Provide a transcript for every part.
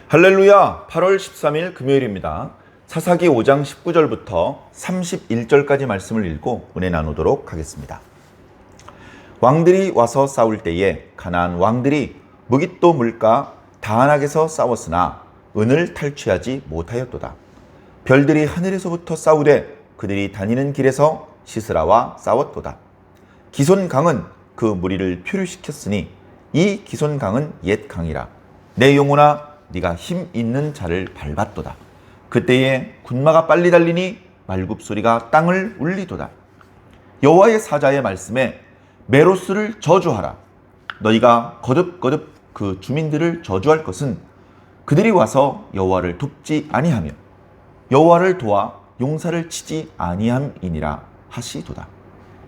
할렐루야! 8월 13일 금요일입니다. 사사기 5장 19절부터 31절까지 말씀을 읽고 은혜 나누도록 하겠습니다. 왕들이 와서 싸울 때에 가나안 왕들이 무깃도 물가 다한악에서 싸웠으나 은을 탈취하지 못하였도다. 별들이 하늘에서부터 싸우되 그들이 다니는 길에서 시스라와 싸웠도다. 기손강은 그 무리를 표류시켰으니 이 기손강은 옛 강이라. 내 영혼아 네가 힘 있는 자를 밟았도다. 그때에 군마가 빨리 달리니 말굽소리가 땅을 울리도다. 여호와의 사자의 말씀에 메로스를 저주하라. 너희가 거듭거듭 그 주민들을 저주할 것은 그들이 와서 여호와를 돕지 아니하며 여호와를 도와 용사를 치지 아니함이니라 하시도다.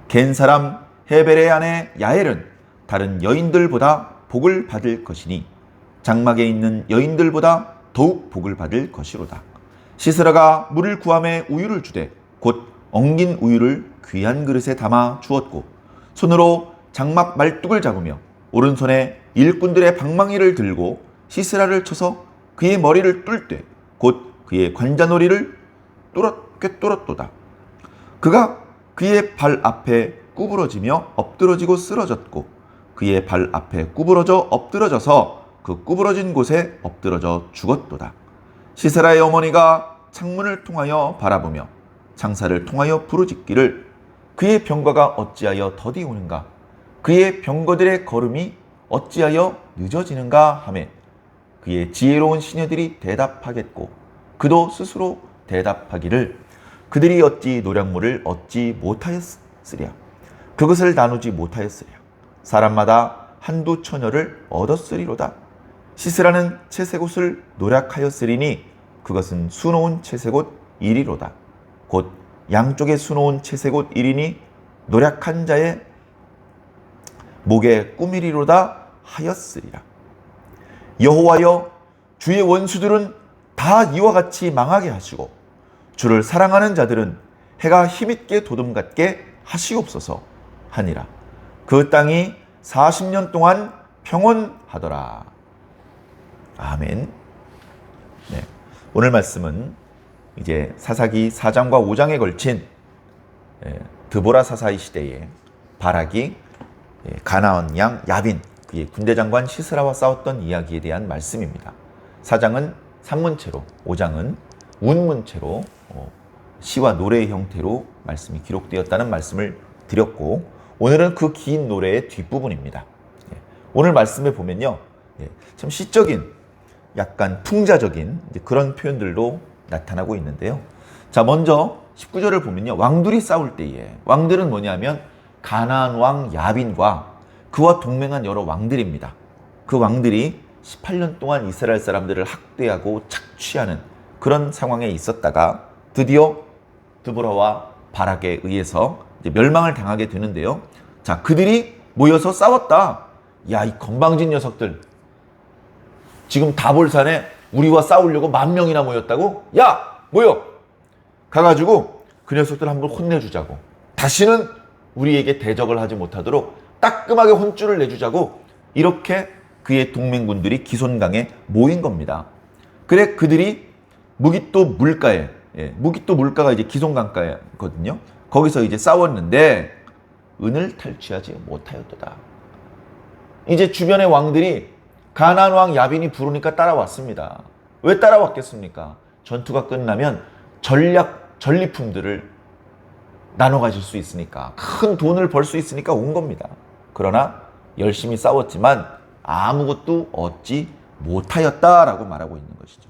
겐 사람 헤벨의 아내 야엘은 다른 여인들보다 복을 받을 것이니 장막에 있는 여인들보다 더욱 복을 받을 것이로다. 시스라가 물을 구함에 우유를 주되 곧 엉긴 우유를 귀한 그릇에 담아 주었고 손으로 장막 말뚝을 잡으며 오른손에 일꾼들의 방망이를 들고 시스라를 쳐서 그의 머리를 뚫되 곧 그의 관자놀이를 꿰뚫었도다. 그가 그의 발 앞에 구부러지며 엎드러지고 쓰러졌고 그의 발 앞에 구부러져 엎드러져서 그 구부러진 곳에 엎드러져 죽었도다. 시스라의 어머니가 창문을 통하여 바라보며 창사를 통하여 부르짖기를 그의 병거가 어찌하여 더디 오는가 그의 병거들의 걸음이 어찌하여 늦어지는가 하매 그의 지혜로운 시녀들이 대답하겠고 그도 스스로 대답하기를 그들이 어찌 노략물을 얻지 못하였으랴 그것을 나누지 못하였으랴 사람마다 한두 처녀를 얻었으리로다. 시스라는 채색옷을 노략하였으리니 그것은 수놓은 채색옷 1이로다. 곧 양쪽에 수놓은 채색옷 1이니 노략한 자의 목에 꾸미리로다 하였으리라. 여호와여 주의 원수들은 다 이와 같이 망하게 하시고 주를 사랑하는 자들은 해가 힘있게 도둠같게 하시옵소서 하니라. 그 땅이 40년 동안 평온하더라. 아멘. 네. 오늘 말씀은 이제 사사기 4장과 5장에 걸친 드보라 사사의 시대에 바락이 가나안 양 야빈 그의 군대 장관 시스라와 싸웠던 이야기에 대한 말씀입니다. 4장은 산문체로 5장은 운문체로 시와 노래의 형태로 말씀이 기록되었다는 말씀을 드렸고 오늘은 그 긴 노래의 뒷부분입니다. 오늘 말씀에 보면요 참 시적인 약간 풍자적인 그런 표현들도 나타나고 있는데요. 자, 먼저 19절을 보면요. 왕들이 싸울 때에 왕들은 뭐냐면 가나안 왕 야빈과 그와 동맹한 여러 왕들입니다. 그 왕들이 18년 동안 이스라엘 사람들을 학대하고 착취하는 그런 상황에 있었다가 드디어 드보라와 바락에 의해서 이제 멸망을 당하게 되는데요. 자, 그들이 모여서 싸웠다. 야, 이 건방진 녀석들. 지금 다볼산에 우리와 싸우려고 10,000명이나 모였다고? 야! 모여! 가가지고 그 녀석들 한번 혼내주자고. 다시는 우리에게 대적을 하지 못하도록 따끔하게 혼쭐을 내주자고 이렇게 그의 동맹군들이 기손강에 모인 겁니다. 그래 그들이 무깃도 물가에 무깃도 물가가 이제 기손강가거든요. 거기서 이제 싸웠는데 은을 탈취하지 못하였도다. 이제 주변의 왕들이 가나안 왕 야빈이 부르니까 따라왔습니다. 왜 따라왔겠습니까? 전투가 끝나면 전리품들을 나눠 가질 수 있으니까 큰 돈을 벌 수 있으니까 온 겁니다. 그러나 열심히 싸웠지만 아무것도 얻지 못하였다라고 말하고 있는 것이죠.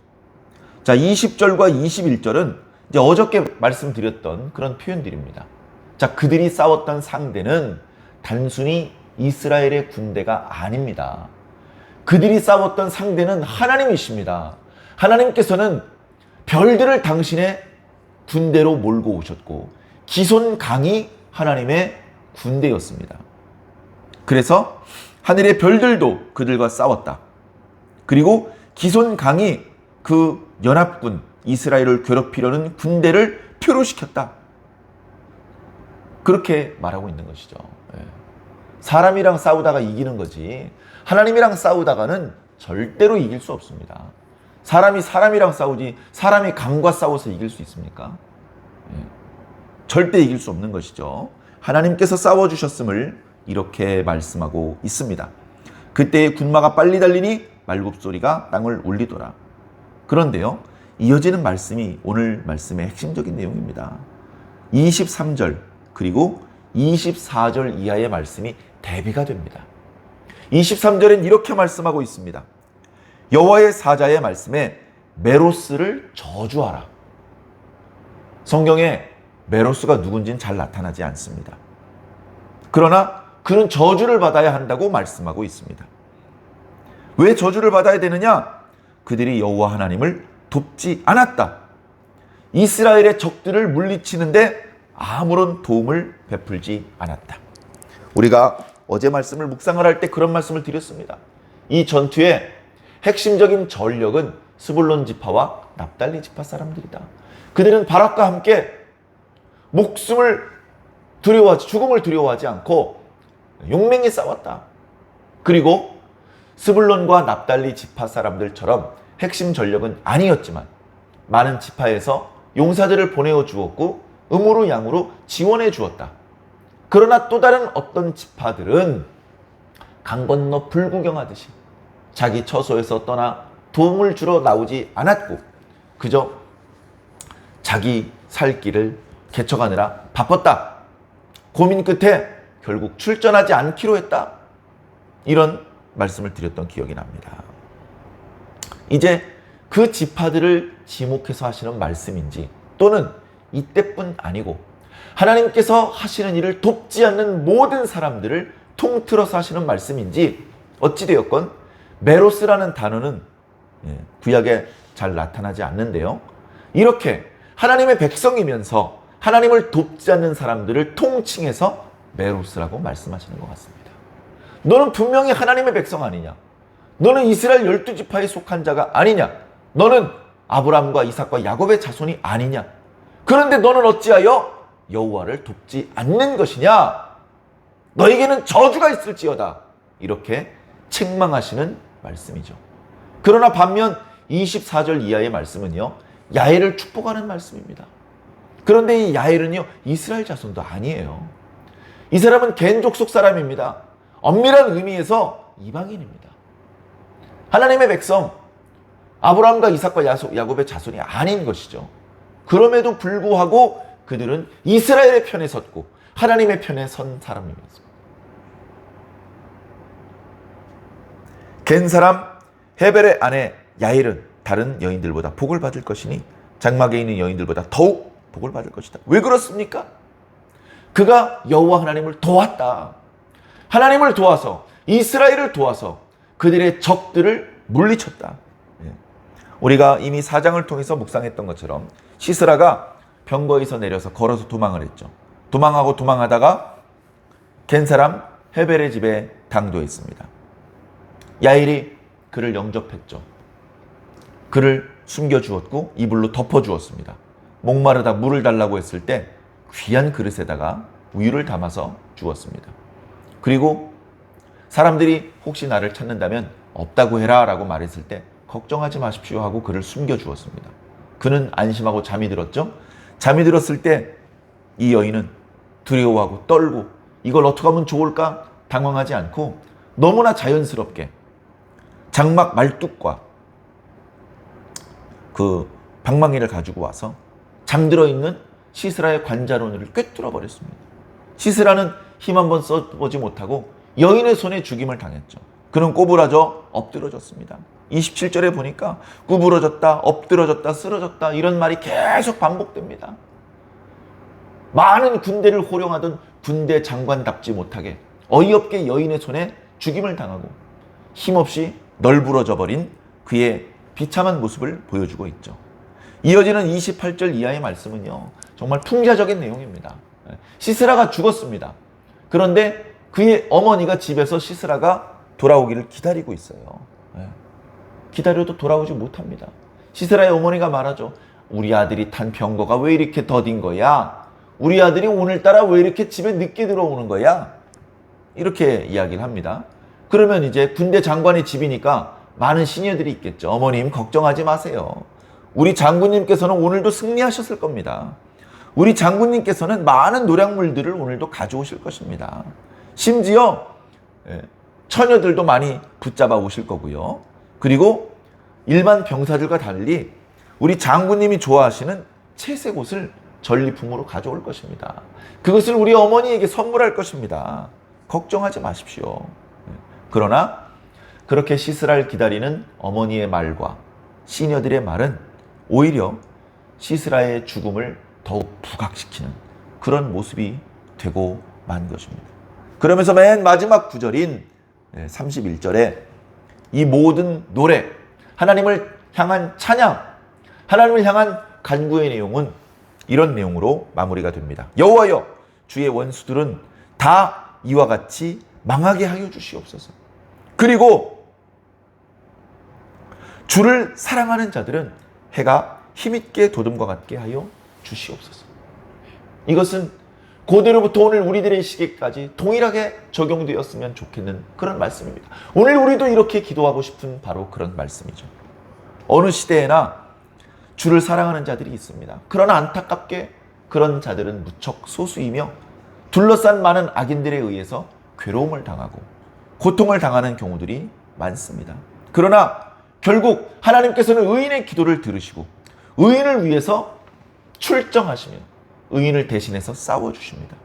자, 20절과 21절은 이제 어저께 말씀드렸던 그런 표현들입니다. 자, 그들이 싸웠던 상대는 단순히 이스라엘의 군대가 아닙니다. 그들이 싸웠던 상대는 하나님이십니다. 하나님께서는 별들을 당신의 군대로 몰고 오셨고 기손강이 하나님의 군대였습니다. 그래서 하늘의 별들도 그들과 싸웠다. 그리고 기손강이 그 연합군 이스라엘을 괴롭히려는 군대를 표류시켰다. 그렇게 말하고 있는 것이죠. 사람이랑 싸우다가 이기는 거지 하나님이랑 싸우다가는 절대로 이길 수 없습니다. 사람이 사람이랑 싸우지 사람이 강과 싸워서 이길 수 있습니까? 절대 이길 수 없는 것이죠. 하나님께서 싸워주셨음을 이렇게 말씀하고 있습니다. 그때의 군마가 빨리 달리니 말굽소리가 땅을 울리더라. 그런데요, 이어지는 말씀이 오늘 말씀의 핵심적인 내용입니다. 23절 그리고 24절 이하의 말씀이 대비가 됩니다. 23절엔 이렇게 말씀하고 있습니다. 여호와의 사자의 말씀에 메로스를 저주하라. 성경에 메로스가 누군지는 잘 나타나지 않습니다. 그러나 그는 저주를 받아야 한다고 말씀하고 있습니다. 왜 저주를 받아야 되느냐? 그들이 여호와 하나님을 돕지 않았다. 이스라엘의 적들을 물리치는데 아무런 도움을 베풀지 않았다. 우리가 어제 말씀을 묵상을 할 때 그런 말씀을 드렸습니다. 이 전투의 핵심적인 전력은 스불론 지파와 납달리 지파 사람들이다. 그들은 바락과 함께 죽음을 두려워하지 않고 용맹히 싸웠다. 그리고 스불론과 납달리 지파 사람들처럼 핵심 전력은 아니었지만 많은 지파에서 용사들을 보내어 주었고 음으로 양으로 지원해 주었다. 그러나 또 다른 어떤 지파들은 강 건너 불구경하듯이 자기 처소에서 떠나 도움을 주러 나오지 않았고 그저 자기 살 길을 개척하느라 바빴다. 고민 끝에 결국 출전하지 않기로 했다. 이런 말씀을 드렸던 기억이 납니다. 이제 그 지파들을 지목해서 하시는 말씀인지 또는 이때뿐 아니고 하나님께서 하시는 일을 돕지 않는 모든 사람들을 통틀어서 하시는 말씀인지 어찌되었건 메로스라는 단어는 구약에 잘 나타나지 않는데요. 이렇게 하나님의 백성이면서 하나님을 돕지 않는 사람들을 통칭해서 메로스라고 말씀하시는 것 같습니다. 너는 분명히 하나님의 백성 아니냐? 너는 이스라엘 12지파에 속한 자가 아니냐? 너는 아브라함과 이삭과 야곱의 자손이 아니냐? 그런데 너는 어찌하여 여호와를 돕지 않는 것이냐? 너에게는 저주가 있을지어다. 이렇게 책망하시는 말씀이죠. 그러나 반면 24절 이하의 말씀은요, 야엘을 축복하는 말씀입니다. 그런데 이 야엘은요, 이스라엘 자손도 아니에요. 이 사람은 겐 족속 사람입니다. 엄밀한 의미에서 이방인입니다. 하나님의 백성, 아브라함과 이삭과 야곱의 자손이 아닌 것이죠. 그럼에도 불구하고 그들은 이스라엘의 편에 섰고 하나님의 편에 선 사람입니다. 겐 사람 헤벨의 아내 야엘은 다른 여인들보다 복을 받을 것이니 장막에 있는 여인들보다 더욱 복을 받을 것이다. 왜 그렇습니까? 그가 여호와 하나님을 도왔다. 하나님을 도와서 이스라엘을 도와서 그들의 적들을 물리쳤다. 우리가 이미 4장을 통해서 묵상했던 것처럼 시스라가 병거에서 내려서 걸어서 도망을 했죠. 도망하다가 겐 사람 헤벨의 집에 당도했습니다. 야엘이 그를 영접했죠. 그를 숨겨주었고 이불로 덮어주었습니다. 목마르다 물을 달라고 했을 때 귀한 그릇에다가 우유를 담아서 주었습니다. 그리고 사람들이 혹시 나를 찾는다면 없다고 해라 라고 말했을 때 걱정하지 마십시오 하고 그를 숨겨주었습니다. 그는 안심하고 잠이 들었죠. 잠이 들었을 때 이 여인은 두려워하고 떨고 이걸 어떻게 하면 좋을까 당황하지 않고 너무나 자연스럽게 장막 말뚝과 그 방망이를 가지고 와서 잠들어 있는 시스라의 관자론을 꿰뚫어 버렸습니다. 시스라는 힘 한번 써보지 못하고 여인의 손에 죽임을 당했죠. 그는 꼬부라져 엎드러졌습니다. 27절에 보니까 구부러졌다, 엎드러졌다, 쓰러졌다 이런 말이 계속 반복됩니다. 많은 군대를 호령하던 군대 장관답지 못하게 어이없게 여인의 손에 죽임을 당하고 힘없이 널브러져 버린 그의 비참한 모습을 보여주고 있죠. 이어지는 28절 이하의 말씀은요, 정말 풍자적인 내용입니다. 시스라가 죽었습니다. 그런데 그의 어머니가 집에서 시스라가 돌아오기를 기다리고 있어요. 기다려도 돌아오지 못합니다. 시스라의 어머니가 말하죠. 우리 아들이 탄 병거가 왜 이렇게 더딘 거야? 우리 아들이 오늘따라 왜 이렇게 집에 늦게 들어오는 거야? 이렇게 이야기를 합니다. 그러면 이제 군대 장관의 집이니까 많은 시니어들이 있겠죠. 어머님 걱정하지 마세요. 우리 장군님께서는 오늘도 승리하셨을 겁니다. 우리 장군님께서는 많은 노량물들을 오늘도 가져오실 것입니다. 심지어 처녀들도 많이 붙잡아 오실 거고요. 그리고 일반 병사들과 달리 우리 장군님이 좋아하시는 채색 옷을 전리품으로 가져올 것입니다. 그것을 우리 어머니에게 선물할 것입니다. 걱정하지 마십시오. 그러나 그렇게 시스라를 기다리는 어머니의 말과 시녀들의 말은 오히려 시스라의 죽음을 더욱 부각시키는 그런 모습이 되고 만 것입니다. 그러면서 맨 마지막 구절인 31절에 이 모든 노래, 하나님을 향한 찬양, 하나님을 향한 간구의 내용은 이런 내용으로 마무리가 됩니다. 여호와여, 주의 원수들은 다 이와 같이 망하게 하여 주시옵소서. 그리고 주를 사랑하는 자들은 해가 힘있게 돋음과 같게 하여 주시옵소서. 이것은 고대로부터 오늘 우리들의 시기까지 동일하게 적용되었으면 좋겠는 그런 말씀입니다. 오늘 우리도 이렇게 기도하고 싶은 바로 그런 말씀이죠. 어느 시대에나 주를 사랑하는 자들이 있습니다. 그러나 안타깝게 그런 자들은 무척 소수이며 둘러싼 많은 악인들에 의해서 괴로움을 당하고 고통을 당하는 경우들이 많습니다. 그러나 결국 하나님께서는 의인의 기도를 들으시고 의인을 위해서 출정하시며 의인을 대신해서 싸워주십니다.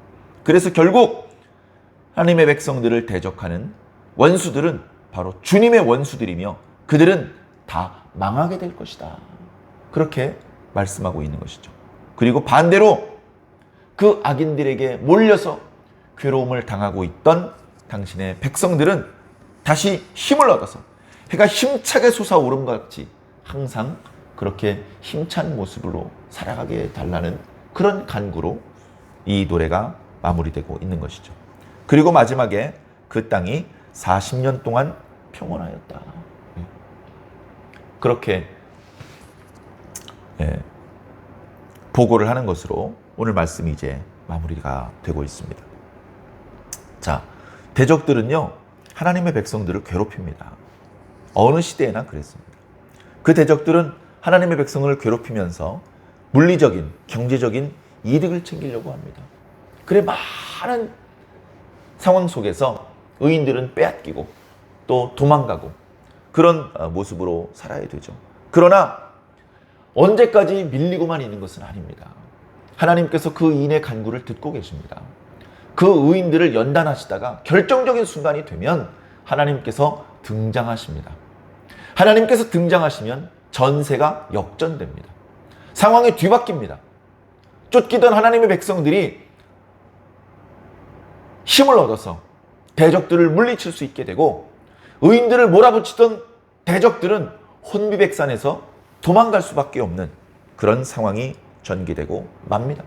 그래서 결국 하나님의 백성들을 대적하는 원수들은 바로 주님의 원수들이며 그들은 다 망하게 될 것이다. 그렇게 말씀하고 있는 것이죠. 그리고 반대로 그 악인들에게 몰려서 괴로움을 당하고 있던 당신의 백성들은 다시 힘을 얻어서 해가 힘차게 솟아오른 것 같이 항상 그렇게 힘찬 모습으로 살아가게 달라는 그런 간구로 이 노래가 마무리되고 있는 것이죠. 그리고 마지막에 그 땅이 40년 동안 평온하였다. 그렇게 보고를 하는 것으로 오늘 말씀이 이제 마무리가 되고 있습니다. 자, 대적들은요, 하나님의 백성들을 괴롭힙니다. 어느 시대에나 그랬습니다. 그 대적들은 하나님의 백성을 괴롭히면서 물리적인, 경제적인 이득을 챙기려고 합니다. 그래 많은 상황 속에서 의인들은 빼앗기고 또 도망가고 그런 모습으로 살아야 되죠. 그러나 언제까지 밀리고만 있는 것은 아닙니다. 하나님께서 그 의인의 간구를 듣고 계십니다. 그 의인들을 연단하시다가 결정적인 순간이 되면 하나님께서 등장하십니다. 하나님께서 등장하시면 전세가 역전됩니다. 상황이 뒤바뀝니다. 쫓기던 하나님의 백성들이 힘을 얻어서 대적들을 물리칠 수 있게 되고 의인들을 몰아붙이던 대적들은 혼비백산에서 도망갈 수밖에 없는 그런 상황이 전개되고 맙니다.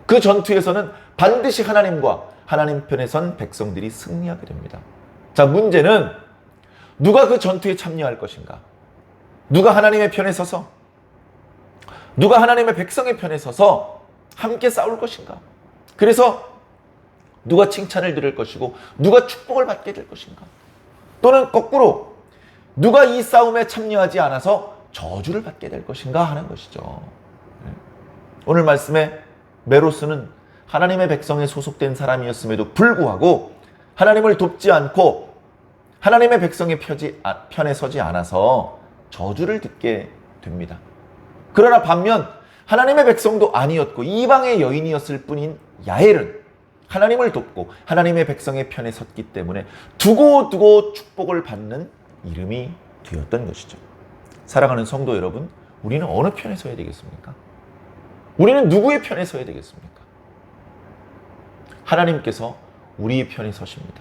그 전투에서는 반드시 하나님과 하나님 편에 선 백성들이 승리하게 됩니다. 자, 문제는 누가 그 전투에 참여할 것인가? 누가 하나님의 편에 서서, 누가 하나님의 백성의 편에 서서 함께 싸울 것인가? 그래서 누가 칭찬을 들을 것이고 누가 축복을 받게 될 것인가? 또는 거꾸로 누가 이 싸움에 참여하지 않아서 저주를 받게 될 것인가 하는 것이죠. 오늘 말씀에 메로스는 하나님의 백성에 소속된 사람이었음에도 불구하고 하나님을 돕지 않고 하나님의 백성의 편에 서지 않아서 저주를 듣게 됩니다. 그러나 반면 하나님의 백성도 아니었고 이방의 여인이었을 뿐인 야엘은 하나님을 돕고 하나님의 백성의 편에 섰기 때문에 두고두고 축복을 받는 이름이 되었던 것이죠. 사랑하는 성도 여러분, 우리는 어느 편에 서야 되겠습니까? 우리는 누구의 편에 서야 되겠습니까? 하나님께서 우리의 편에 서십니다.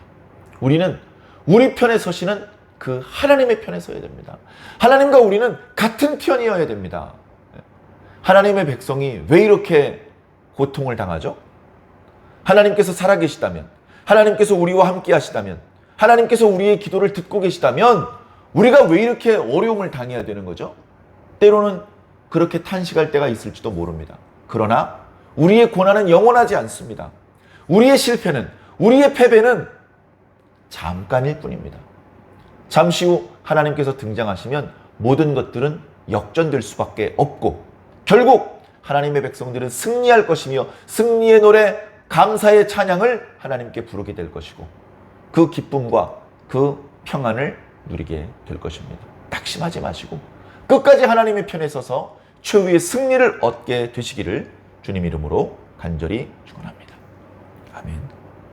우리는 우리 편에 서시는 그 하나님의 편에 서야 됩니다. 하나님과 우리는 같은 편이어야 됩니다. 하나님의 백성이 왜 이렇게 고통을 당하죠? 하나님께서 살아계시다면, 하나님께서 우리와 함께 하시다면, 하나님께서 우리의 기도를 듣고 계시다면 우리가 왜 이렇게 어려움을 당해야 되는 거죠? 때로는 그렇게 탄식할 때가 있을지도 모릅니다. 그러나 우리의 고난은 영원하지 않습니다. 우리의 실패는, 우리의 패배는 잠깐일 뿐입니다. 잠시 후 하나님께서 등장하시면 모든 것들은 역전될 수밖에 없고 결국 하나님의 백성들은 승리할 것이며 승리의 노래, 감사의 찬양을 하나님께 부르게 될 것이고 그 기쁨과 그 평안을 누리게 될 것입니다. 낙심하지 마시고 끝까지 하나님의 편에 서서 최후의 승리를 얻게 되시기를 주님 이름으로 간절히 축원합니다. 아멘.